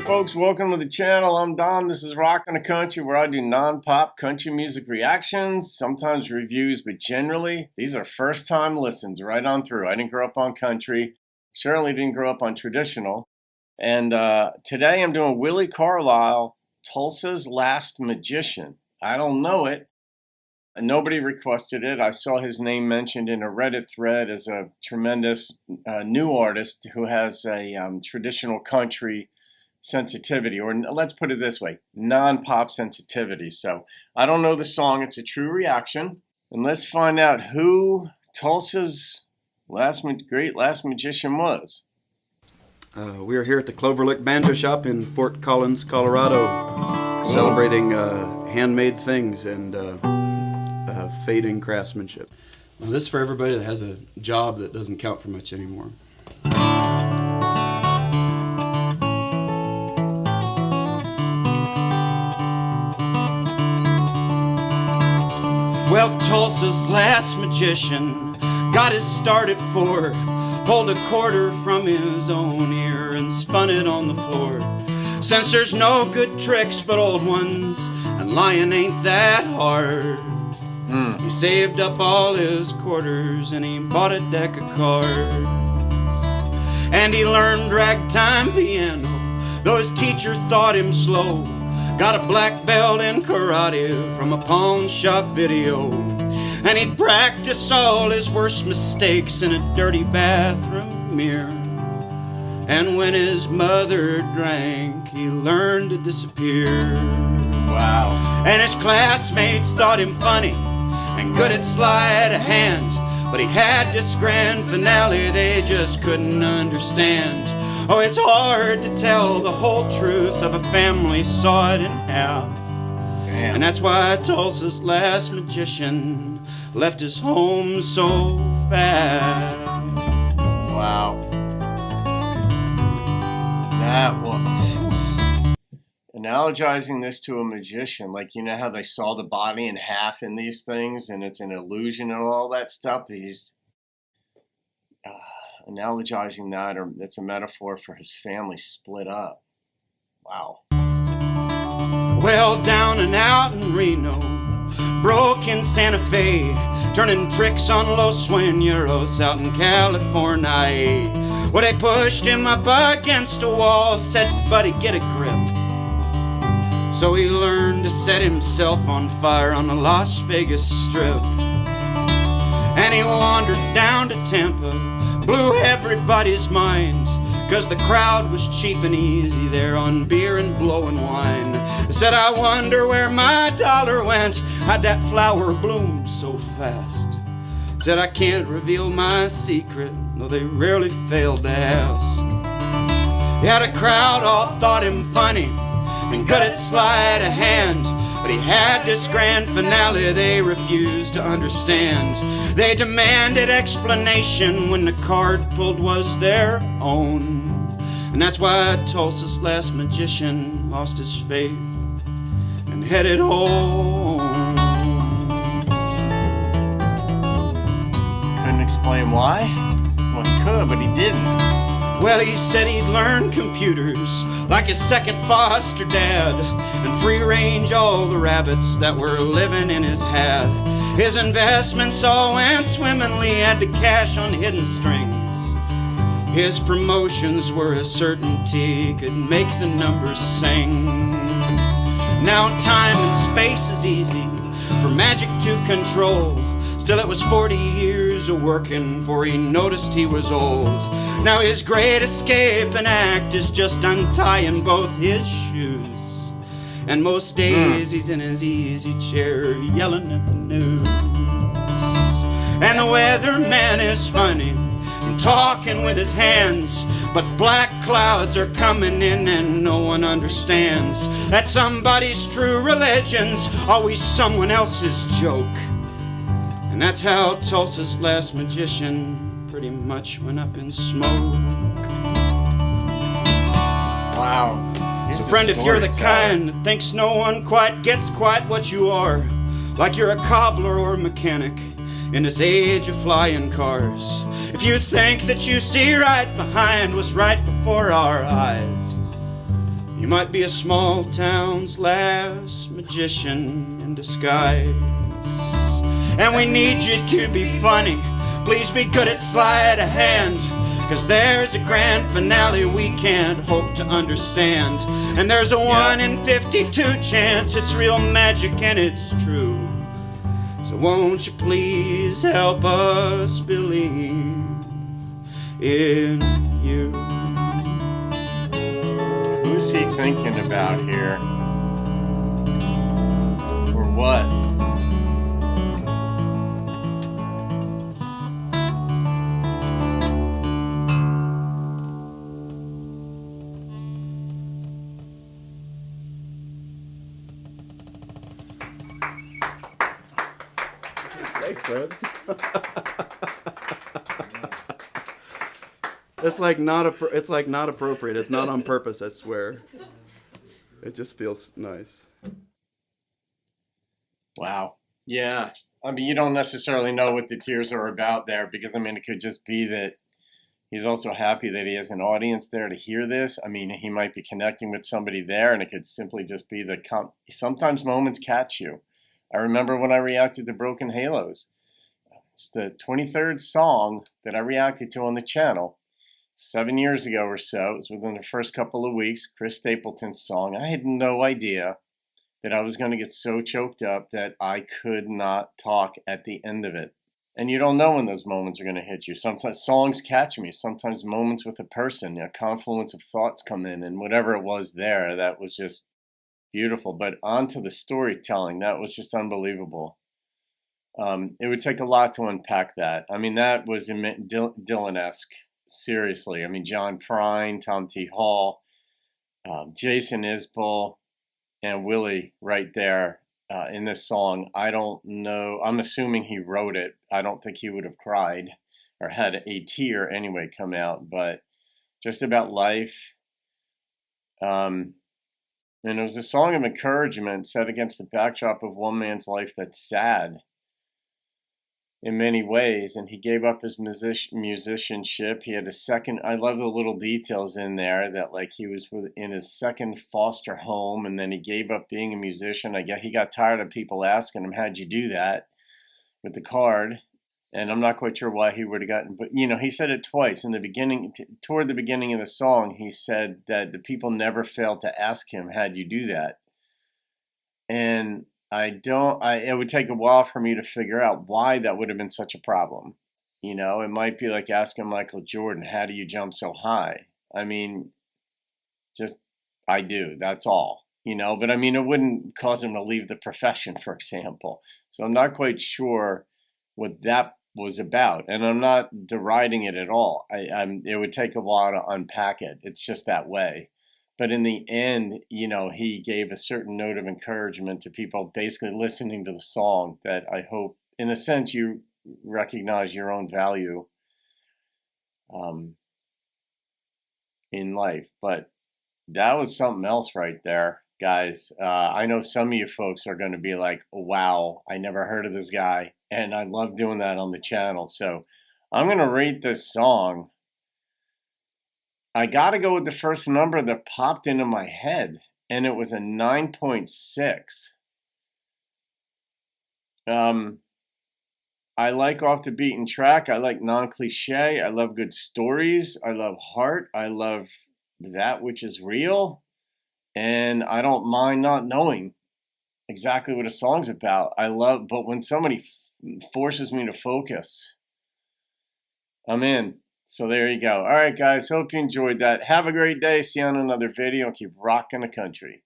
folks, welcome to the channel. I'm Don. This is Rockin' the Country, where I do non-pop country music reactions, sometimes reviews, but generally these are first-time listens right on through. I didn't grow up on country, certainly didn't grow up on traditional. And today I'm doing Willi Carlisle, Tulsa's Last Magician. I don't know it, and nobody requested it. I saw his name mentioned in a Reddit thread as a tremendous new artist who has a traditional country sensitivity, or let's put it this way, non-pop sensitivity. So I don't know the song. It's a true reaction. And let's find out who Tulsa's great last magician was. We are here at the Cloverlick Banjo Shop in Fort Collins, Colorado, celebrating handmade things and fading craftsmanship. Well, this is for everybody that has a job that doesn't count for much anymore. Well, Tulsa's last magician got his start at 4, pulled a quarter from his own ear and spun it on the floor. Since there's no good tricks but old ones, and lying ain't that hard, he saved up all his quarters and he bought a deck of cards. And he learned ragtime piano, though his teacher thought him slow. Got a black belt in karate from a pawn shop video. And he'd practice all his worst mistakes in a dirty bathroom mirror. And when his mother drank, he learned to disappear. Wow. And his classmates thought him funny and good at sleight of hand, but he had this grand finale they just couldn't understand. Oh, it's hard to tell the whole truth of a family sawed in half. Damn. And that's why Tulsa's last magician left his home so fast. Wow. That was... Analogizing this to a magician, like, you know how they saw the body in half in these things and it's an illusion and all that stuff? He's analogizing that, or it's a metaphor for his family split up. Wow. Well, down and out in Reno, broke in Santa Fe, turning tricks on Los Sueños out in California. Well, they pushed him up against a wall, said, buddy, get a grip. So he learned to set himself on fire on the Las Vegas Strip. And he wandered down to Tampa, blew everybody's mind, 'cause the crowd was cheap and easy there on beer and blowing wine. Said, I wonder where my dollar went, how'd that flower bloom so fast? Said, I can't reveal my secret, though they rarely failed to ask. He had a crowd all thought him funny and good at sleight of hand, but he had this grand finale they refused to understand. They demanded explanation when the card pulled was their own. And that's why Tulsa's last magician lost his faith and headed home. Couldn't explain why? Well, he could, but he didn't. Well, he said he'd learn computers like his second foster dad, and free range all the rabbits that were living in his hat. His investments all went swimmingly, had to cash on hidden strings. His promotions were a certainty, could make the numbers sing. Now time and space is easy for magic to control. Still it was 40 years of working before he noticed he was old. Now his great escape and act is just untying both his shoes. And most days he's in his easy chair yelling at the news. And the weatherman is funny and talking with his hands, but black clouds are coming in and no one understands that somebody's true religion's always someone else's joke. And that's how Tulsa's last magician pretty much went up in smoke. Wow. So friend, if you're the kind that thinks no one quite gets quite what you are, like you're a cobbler or a mechanic in this age of flying cars, if you think that you see right behind what's right before our eyes, You might be a small town's last magician in disguise. And we need you to be funny. Please be good at sleight of hand. 'Cause there's a grand finale we can't hope to understand. And there's a 1 in 52 chance it's real magic and it's true. So won't you please help us believe in you? Who's he thinking about here? Or what? Thanks, friends. It's like not appropriate. It's not on purpose, I swear. It just feels nice. Wow. Yeah. I mean, you don't necessarily know what the tears are about there, because, I mean, it could just be that he's also happy that he has an audience there to hear this. I mean, he might be connecting with somebody there, and it could simply just be that sometimes moments catch you. I remember when I reacted to Broken Halos. It's the 23rd song that I reacted to on the channel 7 years ago or so. It was within the first couple of weeks. Chris Stapleton's song. I had no idea that I was going to get so choked up that I could not talk at the end of it. And you don't know when those moments are going to hit you. Sometimes songs catch me. Sometimes moments with a person, a confluence of thoughts come in, and whatever it was there, that was just beautiful. But on to the storytelling, that was just unbelievable. It would take a lot to unpack that. I mean, that was Dylan-esque, seriously. I mean, John Prine, Tom T. Hall, Jason Isbell, and Willi right there in this song. I don't know. I'm assuming he wrote it. I don't think he would have cried or had a tear anyway come out, but just about life. And it was a song of encouragement set against the backdrop of one man's life that's sad in many ways, and he gave up his musicianship. He had a second, I love the little details in there that, like, he was in his second foster home, and then he gave up being a musician. I guess he got tired of people asking him, how'd you do that with the card? And I'm not quite sure why he would have gotten, but, you know, he said it twice in the beginning, toward the beginning of the song. He said that the people never failed to ask him, how'd you do that? And it would take a while for me to figure out why that would have been such a problem. You know, it might be like asking Michael Jordan, how do you jump so high? I mean, just, I do, that's all, you know, but I mean, it wouldn't cause him to leave the profession, for example. So I'm not quite sure what that was about, and I'm not deriding it at all. It would take a while to unpack it. It's just that way. But in the end, you know, he gave a certain note of encouragement to people basically listening to the song, that I hope, in a sense, you recognize your own value in life. But that was something else right there, guys. I know some of you folks are going to be like, wow, I never heard of this guy. And I love doing that on the channel. So I'm going to rate this song. I got to go with the first number that popped into my head, and it was a 9.6. I like off the beaten track. I like non-cliche. I love good stories. I love heart. I love that which is real. And I don't mind not knowing exactly what a song's about. But when somebody forces me to focus, I'm in. So there you go. All right, guys. Hope you enjoyed that. Have a great day. See you on another video, and keep rocking the country.